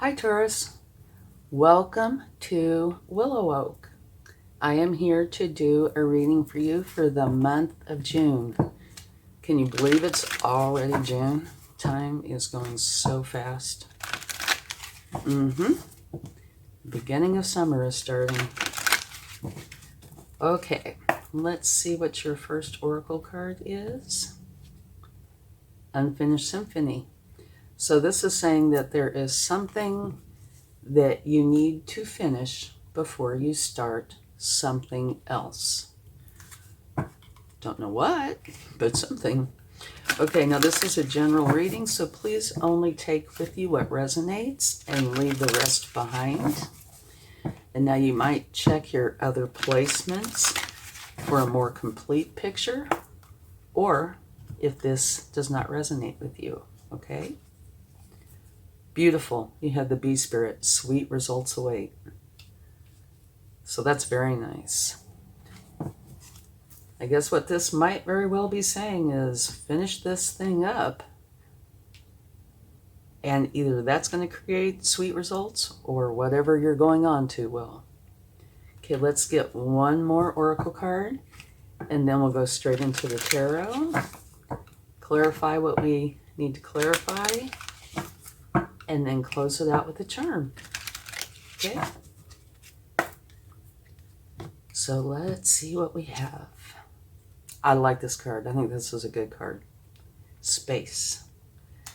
Hi Taurus, welcome to WillowOAK. I am here to do a reading for you for the month of June. Can you believe it's already June? Time is going so fast. Beginning of summer is starting. Okay, let's see what your first oracle card is. Unfinished Symphony. So this is saying that there is something that you need to finish before you start something else. Don't know what, but something. Okay, now this is a general reading, so please only take with you what resonates and leave the rest behind. And now you might check your other placements for a more complete picture, or if this does not resonate with you, okay? Beautiful. You have the bee spirit. Sweet results await. So that's very nice. I guess what this might very well be saying is finish this thing up. And either that's going to create sweet results or whatever you're going on to will. Okay, let's get one more oracle card and then we'll go straight into the tarot. Clarify what we need to clarify. And then close it out with a charm. Okay? So let's see what we have. I like this card. I think this is a good card. Space.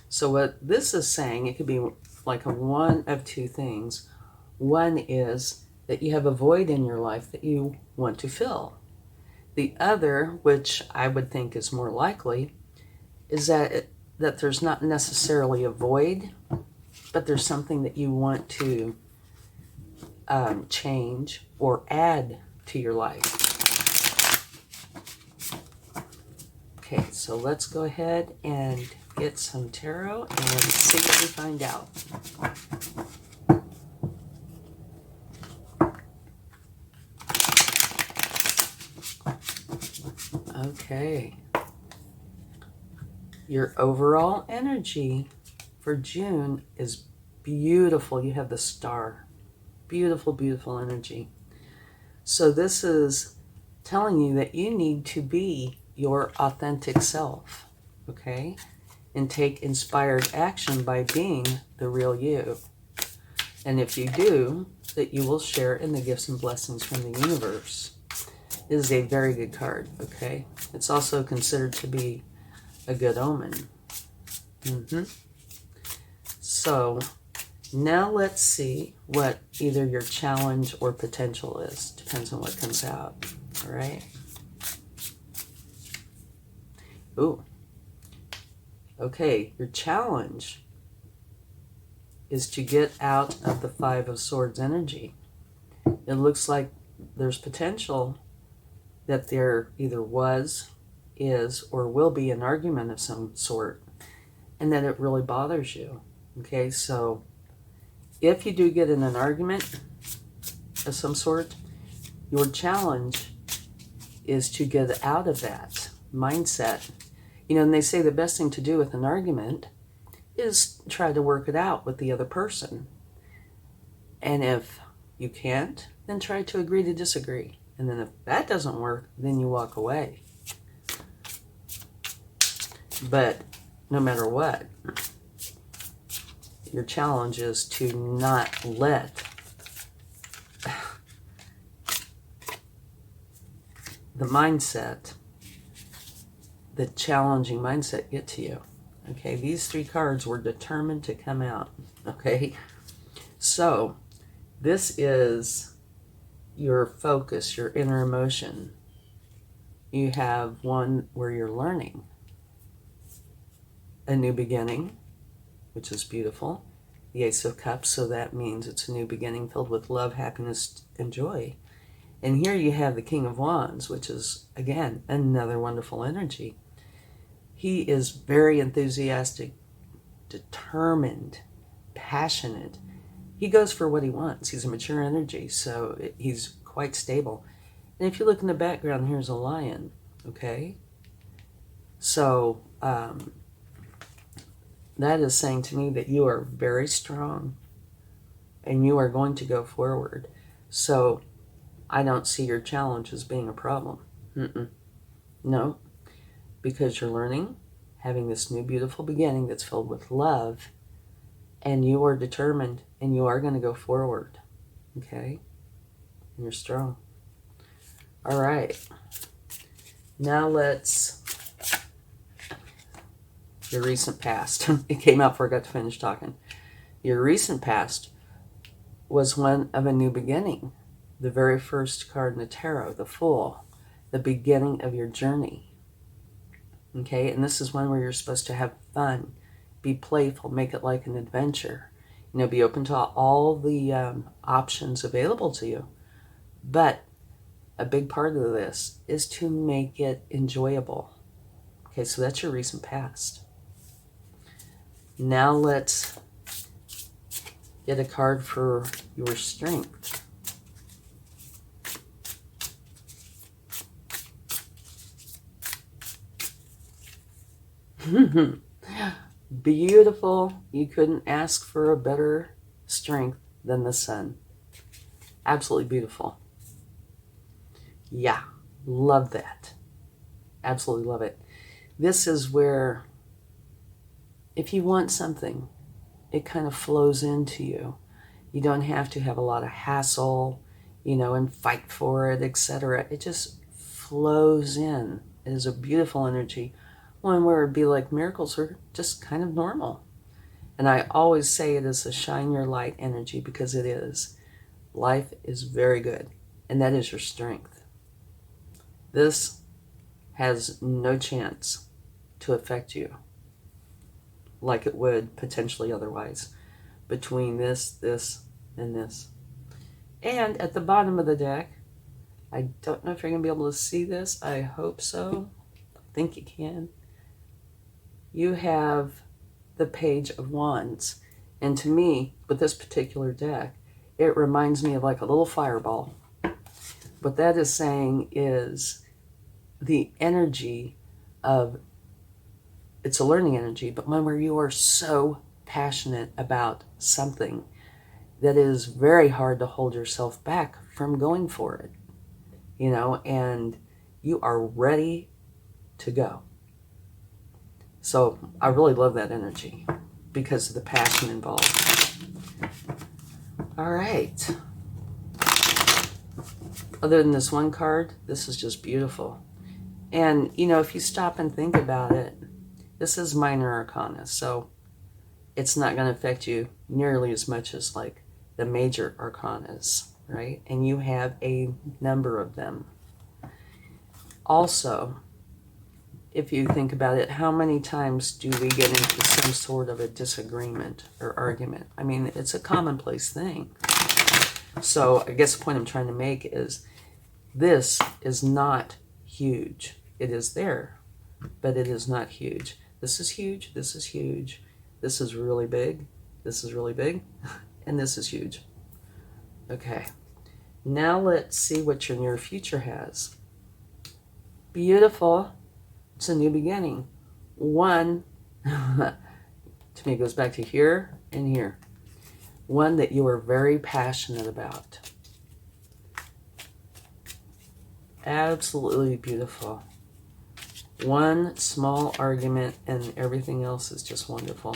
So what this is saying, it could be like one of two things. One is that you have a void in your life that you want to fill. The other, which I would think is more likely, is that there's not necessarily a void, but there's something that you want to change or add to your life. Okay, so let's go ahead and get some tarot and see what we find out. Okay. Your overall energy for June is beautiful. You have the star. Beautiful, beautiful energy. So this is telling you that you need to be your authentic self, okay? And take inspired action by being the real you. And if you do, that you will share in the gifts and blessings from the universe. It is a very good card, okay? It's also considered to be a good omen. So now let's see what either your challenge or potential is. Depends on what comes out. All right. Ooh. Okay, your challenge is to get out of the Five of Swords energy. It looks like there's potential that there either was, is, or will be an argument of some sort, and that it really bothers you. Okay, so if you do get in an argument of some sort, your challenge is to get out of that mindset. You know, and they say the best thing to do with an argument is try to work it out with the other person. And if you can't, then try to agree to disagree. And then if that doesn't work, then you walk away. But no matter what, your challenge is to not let the mindset, the challenging mindset, get to you. Okay, these three cards were determined to come out. Okay, so this is your focus, your inner emotion. You have one where you're learning, a new beginning, which is beautiful. The Ace of Cups, so that means it's a new beginning filled with love, happiness, and joy. And here you have the King of Wands, which is, again, another wonderful energy. He is very enthusiastic, determined, passionate. He goes for what he wants. He's a mature energy, so he's quite stable. And if you look in the background, here's a lion, okay? So that is saying to me that you are very strong, and you are going to go forward. So I don't see your challenge as being a problem. No, because you're learning, having this new beautiful beginning that's filled with love, and you are determined, and you are going to go forward. Okay? And you're strong. All right. Now let's... Your recent past. It came out before I got to finish talking. Your recent past was one of a new beginning. The very first card in the tarot, the Fool. The beginning of your journey. Okay? And this is one where you're supposed to have fun. Be playful. Make it like an adventure. You know, be open to all the options available to you. But a big part of this is to make it enjoyable. Okay, so that's your recent past. Now let's get a card for your strength. Beautiful. You couldn't ask for a better strength than the sun. Absolutely beautiful. Yeah, love that. Absolutely love it. This is where, if you want something, it kind of flows into you. You don't have to have a lot of hassle, you know, and fight for it, etc. It just flows in. It is a beautiful energy. One where it'd be like miracles are just kind of normal. And I always say it is a shine your light energy, because it is. Life is very good, and that is your strength. This has no chance to affect you like it would potentially otherwise, between this, and this. And at the bottom of the deck, I don't know if you're going to be able to see this. I hope so. I think you can. You have the Page of Wands. And to me, with this particular deck, it reminds me of like a little fireball. What that is saying is the energy of, it's a learning energy, but one where you are so passionate about something that is very hard to hold yourself back from going for it, you know, and you are ready to go. So I really love that energy because of the passion involved. All right. Other than this one card, this is just beautiful. And, you know, if you stop and think about it, this is minor arcana, so it's not going to affect you nearly as much as like the major arcanas, right? And you have a number of them. Also, if you think about it, how many times do we get into some sort of a disagreement or argument? I mean, it's a commonplace thing. So I guess the point I'm trying to make is this is not huge. It is there, but it is not huge. This is huge. This is huge. This is really big. This is really big. And this is huge. Okay. Now let's see what your near future has. Beautiful. It's a new beginning. One, to me, it goes back to here and here. One that you are very passionate about. Absolutely beautiful. One small argument and everything else is just wonderful.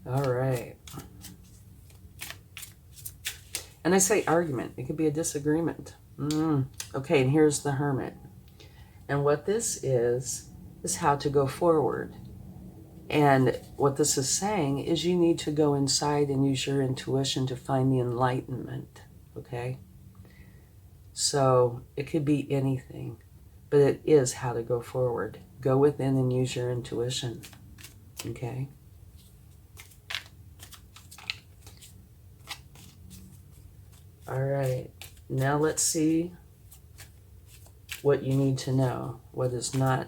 All right. And I say argument. It could be a disagreement. Okay, and here's the Hermit. And what this is how to go forward. And what this is saying is you need to go inside and use your intuition to find the enlightenment, okay? So it could be anything, but it is how to go forward. Go within and use your intuition, okay? All right, now let's see what you need to know, what is not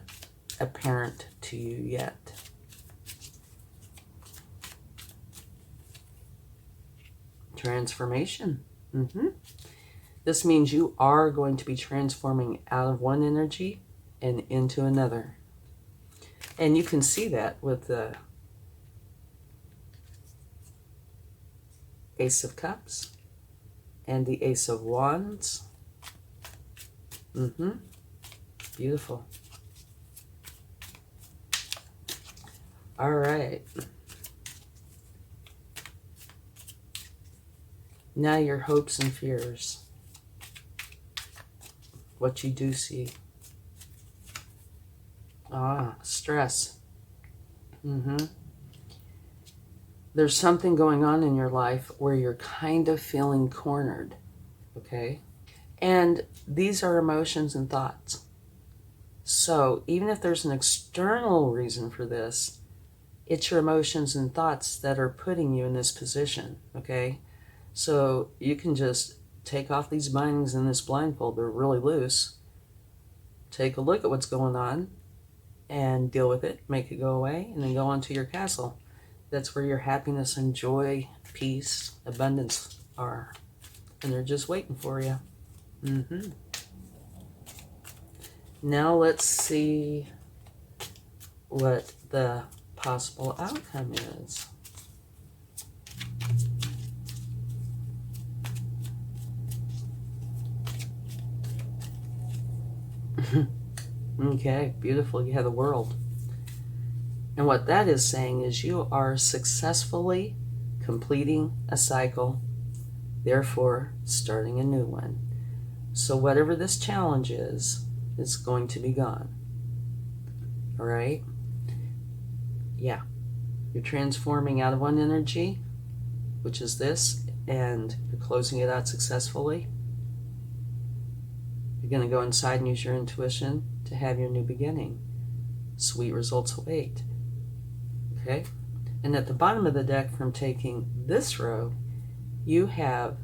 apparent to you yet. Transformation. This means you are going to be transforming out of one energy and into another. And you can see that with the Ace of Cups, and the Ace of Wands. Beautiful. All right. Now your hopes and fears. What you do see. Stress. There's something going on in your life where you're kind of feeling cornered, okay? And these are emotions and thoughts. So even if there's an external reason for this, it's your emotions and thoughts that are putting you in this position, okay? So you can just take off these bindings and this blindfold. They're really loose. Take a look at what's going on and deal with it, make it go away, and then go on to your castle. That's where your happiness and joy, peace, abundance are. And they're just waiting for you. Now let's see what the possible outcome is. Okay, beautiful. You have the World. And what that is saying is you are successfully completing a cycle, therefore starting a new one. So whatever this challenge is going to be gone. All right? Yeah. You're transforming out of one energy, which is this, and you're closing it out successfully. You're going to go inside and use your intuition to have your new beginning. Sweet results await. Okay? And at the bottom of the deck from taking this row, you have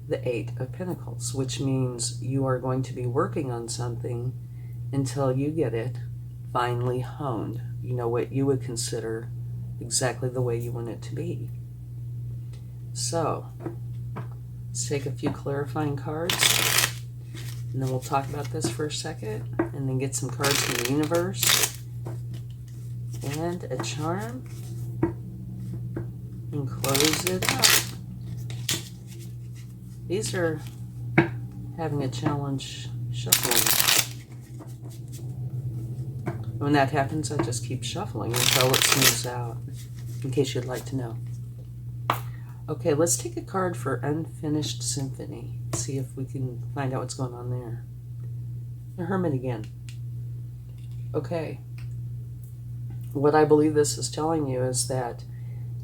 the Eight of Pentacles, which means you are going to be working on something until you get it finely honed. You know, what you would consider exactly the way you want it to be. So, let's take a few clarifying cards, and then we'll talk about this for a second, and then get some cards from the universe, and a charm, and close it out. These are having a challenge shuffling. When that happens, I just keep shuffling until it smooths out, in case you'd like to know. Okay, let's take a card for Unfinished Symphony. See if we can find out what's going on there. The Hermit again. Okay. What I believe this is telling you is that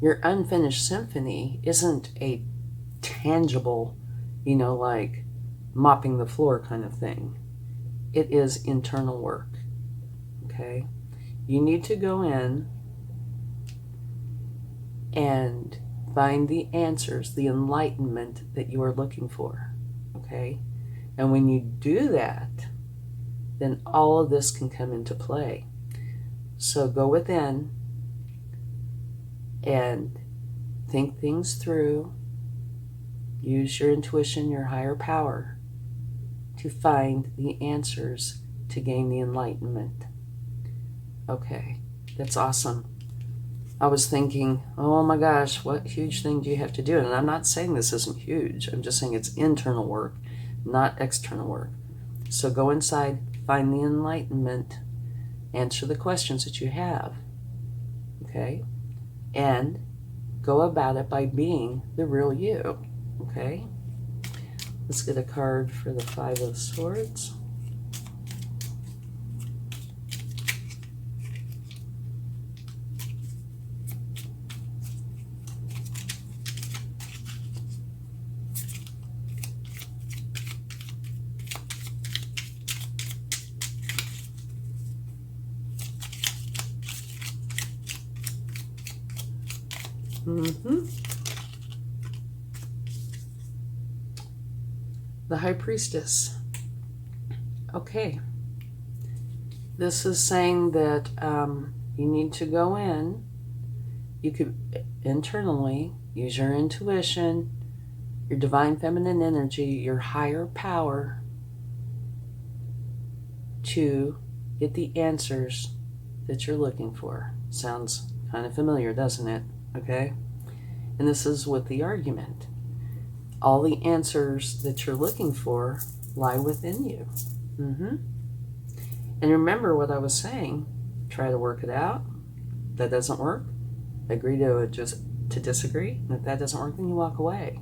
your unfinished symphony isn't a tangible, you know, like mopping the floor kind of thing. It is internal work. Okay? You need to go in and find the answers, the enlightenment that you are looking for. Okay? And when you do that, then all of this can come into play. So go within and think things through. Use your intuition, your higher power, to find the answers to gain the enlightenment. Okay, that's awesome. I was thinking, oh my gosh, what huge thing do you have to do? And I'm not saying this isn't huge. I'm just saying it's internal work, not external work. So go inside, find the enlightenment, answer the questions that you have, okay? And go about it by being the real you, okay? Let's get a card for the Five of Swords. The High Priestess. Okay. This is saying that you need to go in. You could internally use your intuition, your divine feminine energy, your higher power to get the answers that you're looking for. Sounds kind of familiar, doesn't it? Okay? And this is with the argument. All the answers that you're looking for lie within you. And remember what I was saying. Try to work it out. If that doesn't work, agree to disagree. And if that doesn't work, then you walk away.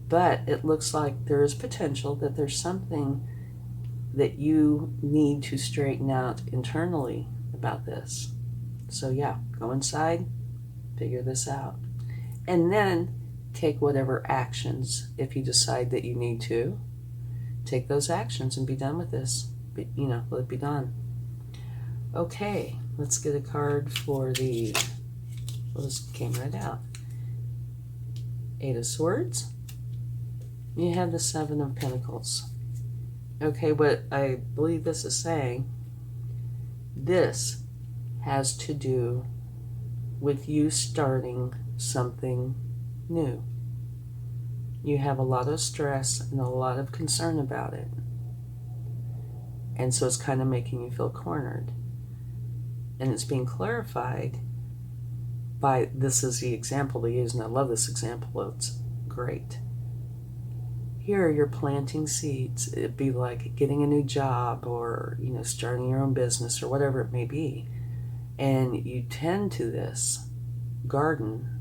But it looks like there is potential that there's something that you need to straighten out internally about this. So yeah, go inside, figure this out. And then take whatever actions, if you decide that you need to, take those actions and be done with this. But, let it be done. Okay, let's get a card for the, well, this came right out. 8 of Swords. You have the 7 of Pentacles. Okay, what I believe this is saying, this has to do with you starting something new. You have a lot of stress and a lot of concern about it. And so it's kind of making you feel cornered. And it's being clarified by, this is the example they use, and I love this example, it's great. Here you're planting seeds. It'd be like getting a new job or, starting your own business or whatever it may be. And you tend to this garden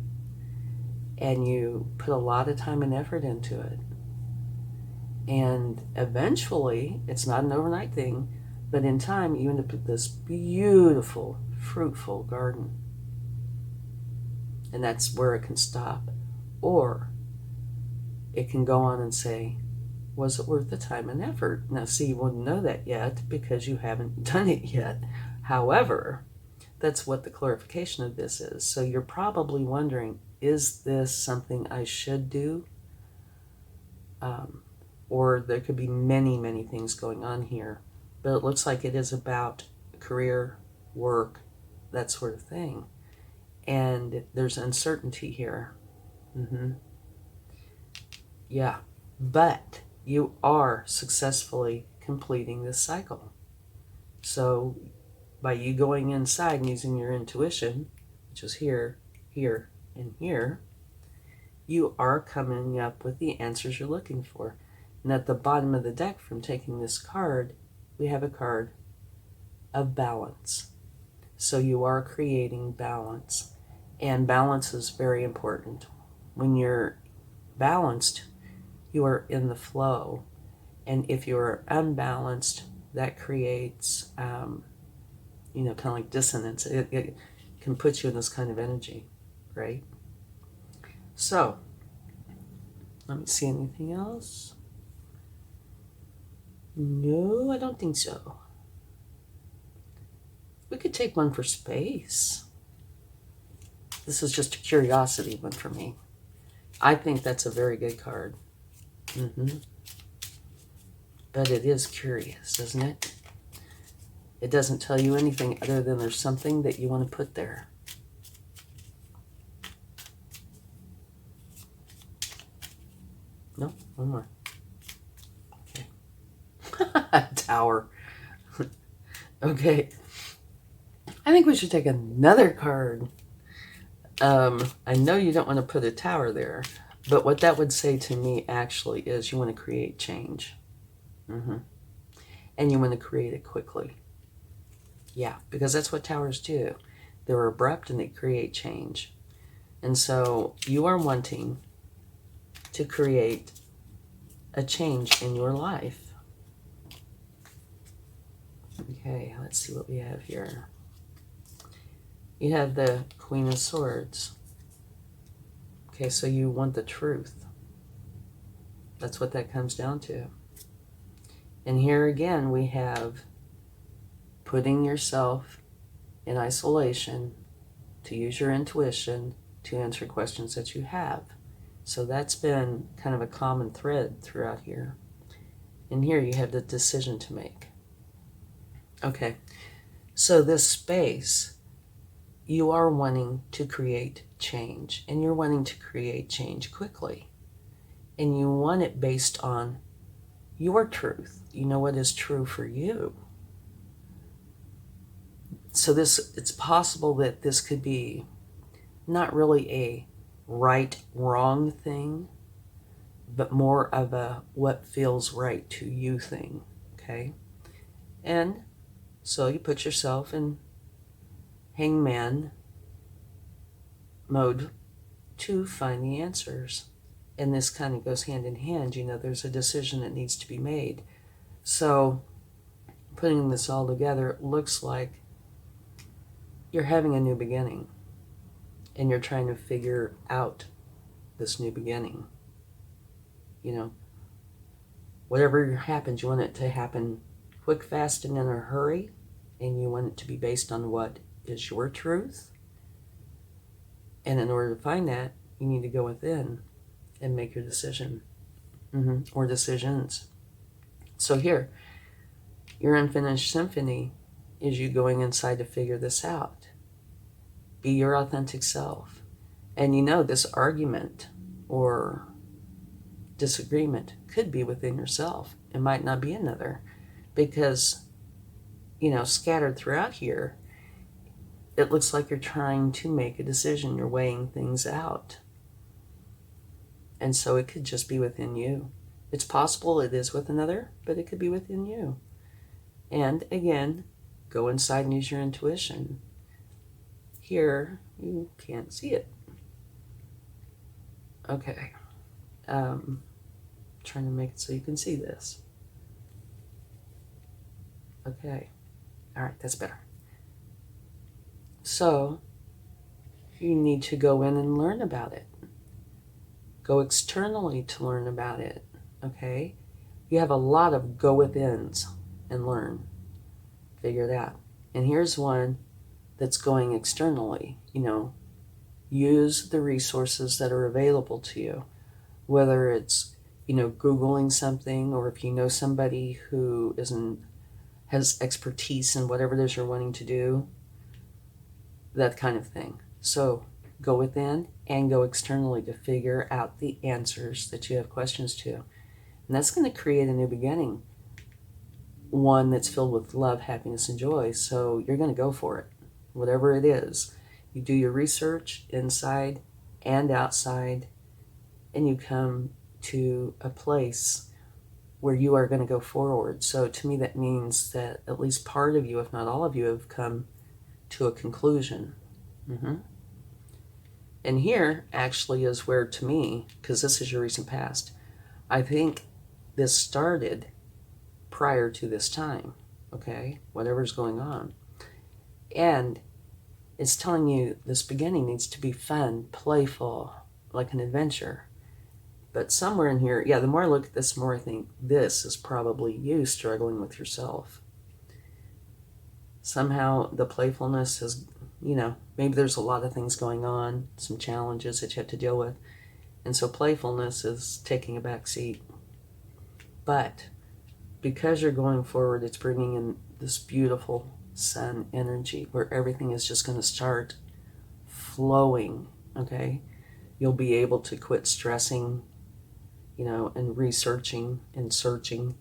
and you put a lot of time and effort into it. And eventually, it's not an overnight thing, but in time you end up with this beautiful, fruitful garden. And that's where it can stop. Or it can go on and say, was it worth the time and effort? Now, see, you wouldn't know that yet because you haven't done it yet. However, that's what the clarification of this is. So you're probably wondering, is this something I should do? Or there could be many, many things going on here. But it looks like it is about career, work, that sort of thing. And there's uncertainty here. Yeah, but you are successfully completing this cycle. So by you going inside and using your intuition, which is here, here, and here, you are coming up with the answers you're looking for. And at the bottom of the deck from taking this card, we have a card of balance. So you are creating balance. And balance is very important. When you're balanced, you are in the flow. And if you're unbalanced, that creates, kind of like dissonance. It can put you in this kind of energy, right? So, let me see anything else. No, I don't think so. We could take one for space. This is just a curiosity one for me. I think that's a very good card. But it is curious, isn't it? It doesn't tell you anything other than there's something that you want to put there. No, one more. Okay. Tower. Okay. I think we should take another card. I know you don't want to put a tower there, but what that would say to me actually is you want to create change. And you want to create it quickly. Yeah, because that's what towers do. They're abrupt and they create change. And so you are wanting to create a change in your life. Okay, let's see what we have here. You have the Queen of Swords. Okay, so you want the truth. That's what that comes down to. And here again we have putting yourself in isolation to use your intuition to answer questions that you have. So that's been kind of a common thread throughout here. And here you have the decision to make. Okay, so this space, you are wanting to create change, and you're wanting to create change quickly. And you want it based on your truth. You know what is true for you. So it's possible that this could be not really a right, wrong thing, but more of a what feels right to you thing, okay? And so you put yourself in hangman mode to find the answers. And this kind of goes hand in hand. You know, there's a decision that needs to be made. So putting this all together, it looks like you're having a new beginning and you're trying to figure out this new beginning. You know, whatever happens, you want it to happen quick, fast, and in a hurry, and you want it to be based on what is your truth. And in order to find that, you need to go within and make your decision, or decisions. So here, your unfinished symphony is you going inside to figure this out. Be your authentic self. And you know, this argument or disagreement could be within yourself. It might not be another, because, you know, scattered throughout here, it looks like you're trying to make a decision. You're weighing things out. And so it could just be within you. It's possible it is with another, but it could be within you. And again, go inside and use your intuition. Here, you can't see it. Okay. Trying to make it so you can see this. Okay. All right, that's better. So, you need to go in and learn about it. Go externally to learn about it, okay? You have a lot of go withins and learn. Figure it out. And here's one that's going externally, you know. Use the resources that are available to you, whether it's, you know, Googling something, or if you know somebody who has expertise in whatever it is you're wanting to do, that kind of thing. So go within and go externally to figure out the answers that you have questions to. And that's going to create a new beginning, one that's filled with love, happiness, and joy. So you're going to go for it, whatever it is. You do your research inside and outside, and you come to a place where you are going to go forward. So to me, that means that at least part of you, if not all of you, have come to a conclusion. And here actually is where, to me, because this is your recent past, I think this started prior to this time, okay? Whatever's going on. And it's telling you this beginning needs to be fun, playful, like an adventure. But somewhere in here, yeah, the more I look at this, the more I think this is probably you struggling with yourself. Somehow the playfulness is, you know, maybe there's a lot of things going on, some challenges that you have to deal with. And so playfulness is taking a back seat. But because you're going forward, it's bringing in this beautiful sun energy where everything is just going to start flowing, okay? You'll be able to quit stressing, you know, and researching and searching.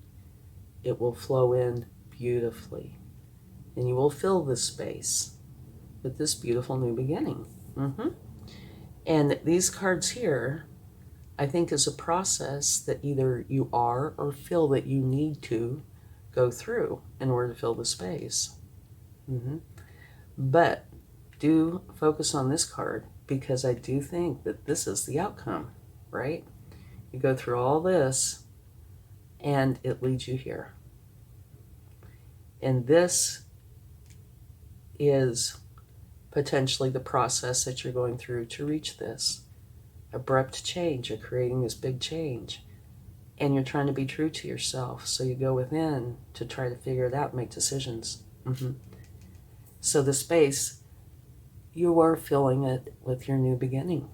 It will flow in beautifully. And you will fill this space with this beautiful new beginning. And these cards here, I think, is a process that either you are or feel that you need to go through in order to fill the space. But do focus on this card, because I do think that this is the outcome, right? You go through all this and it leads you here. And this is potentially the process that you're going through to reach this abrupt change. You're creating this big change, and you're trying to be true to yourself. So you go within to try to figure it out, make decisions. So the space, you are filling it with your new beginning.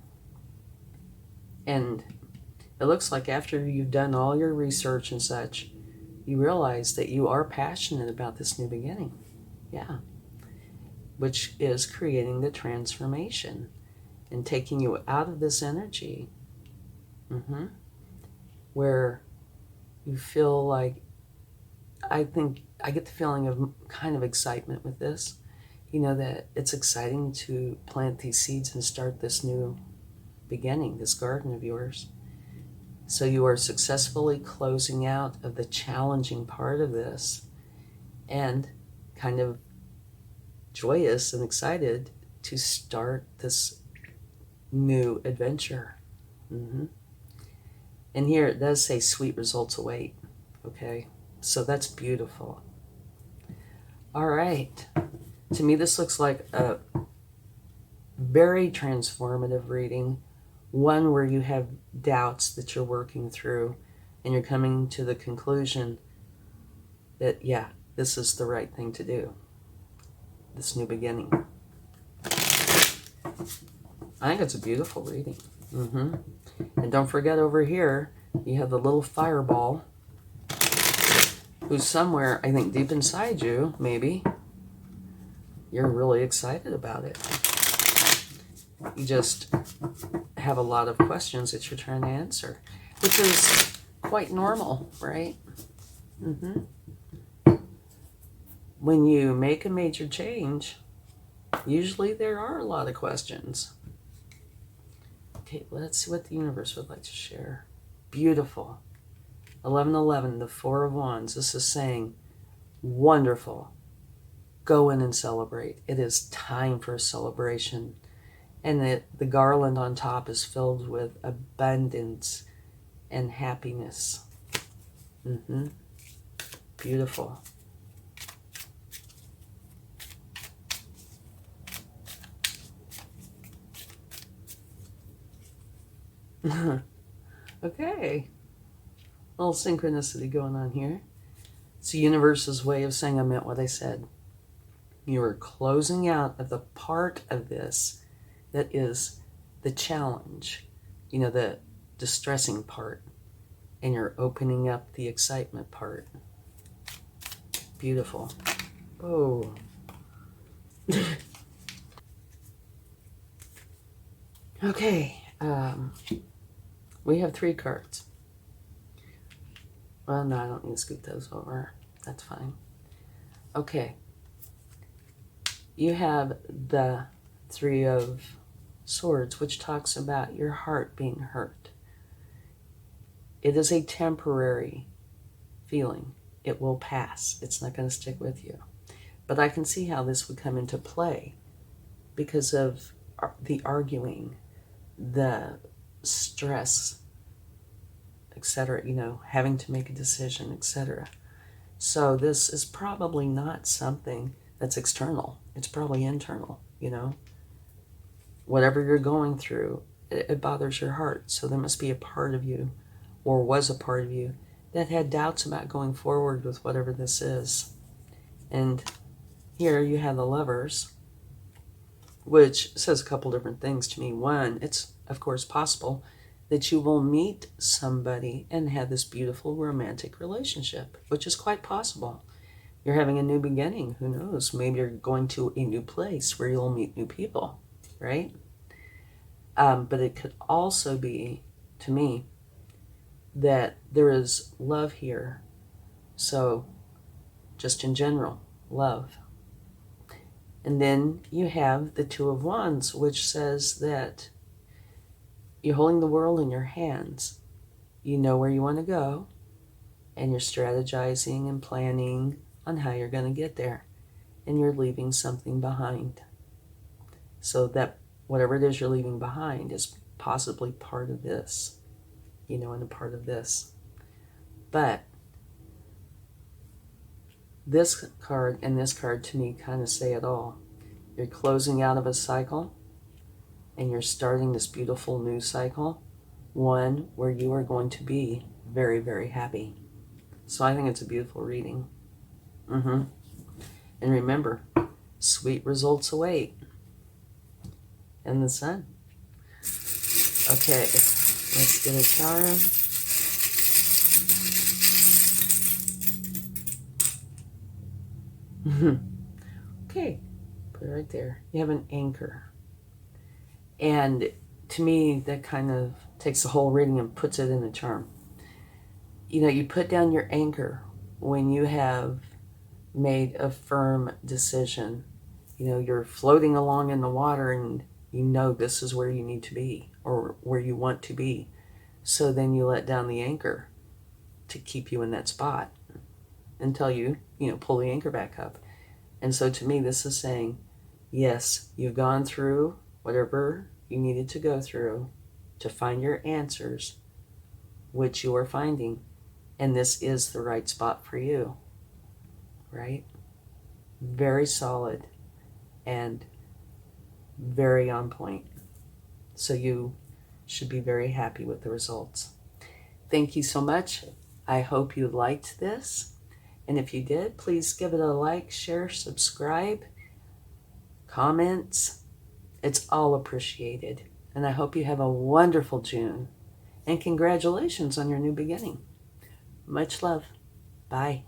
And it looks like after you've done all your research and such, you realize that you are passionate about this new beginning. Yeah. Which is creating the transformation and taking you out of this energy, where you feel like, I think I get the feeling of kind of excitement with this, you know, that it's exciting to plant these seeds and start this new beginning, this garden of yours. So you are successfully closing out of the challenging part of this and kind of joyous and excited to start this new adventure. And here it does say sweet results await. Okay, so that's beautiful. All right. To me, this looks like a very transformative reading, one where you have doubts that you're working through and you're coming to the conclusion that, yeah, this is the right thing to do, this new beginning. I think it's a beautiful reading. And don't forget, over here, you have the little fireball who's somewhere, I think, deep inside you, maybe. You're really excited about it. You just have a lot of questions that you're trying to answer, which is quite normal, right? When you make a major change, usually there are a lot of questions. Okay, let's see what the universe would like to share. Beautiful. 1111, the Four of Wands. This is saying, wonderful. Go in and celebrate. It is time for a celebration. And the garland on top is filled with abundance and happiness. Beautiful. Okay. A little synchronicity going on here. It's the universe's way of saying I meant what I said. You are closing out of the part of this that is the challenge, you know, the distressing part, and you're opening up the excitement part. Beautiful. Oh. Okay. We have 3 cards. Well, no, I don't need to scoot those over. That's fine. Okay. You have the 3 of Swords, which talks about your heart being hurt. It is a temporary feeling. It will pass. It's not going to stick with you. But I can see how this would come into play because of the arguing, the stress, etc., you know, having to make a decision, etc. So this is probably not something that's external. It's probably internal, you know. Whatever you're going through, it bothers your heart. So there must be a part of you, or was a part of you, that had doubts about going forward with whatever this is. And here you have the Lovers, which says a couple different things to me. One, it's of course possible that you will meet somebody and have this beautiful romantic relationship, which is quite possible. You're having a new beginning. Who knows? Maybe you're going to a new place where you'll meet new people, right? But it could also be, to me, that there is love here. So, just in general, love. And then you have the Two of Wands, which says that you're holding the world in your hands. You know where you want to go, and you're strategizing and planning on how you're going to get there. And you're leaving something behind. So that whatever it is you're leaving behind is possibly part of this, you know, and a part of this. But this card and this card to me kind of say it all. You're closing out of a cycle and you're starting this beautiful new cycle, one where you are going to be very, very happy. So I think it's a beautiful reading. And remember, sweet results await. And the Sun. Okay, let's get a charm. Okay, put it right there. You have an anchor. And to me, that kind of takes the whole reading and puts it in a charm. You know, you put down your anchor when you have made a firm decision. You know, you're floating along in the water and You know this is where you need to be or where you want to be. So then you let down the anchor to keep you in that spot until you pull the anchor back up. And so to me, this is saying, yes, you've gone through whatever you needed to go through to find your answers, which you are finding. And this is the right spot for you, right? Very solid and very on point. So you should be very happy with the results. Thank you so much. I hope you liked this. And if you did, please give it a like, share, subscribe, comments. It's all appreciated. And I hope you have a wonderful June. And congratulations on your new beginning. Much love. Bye.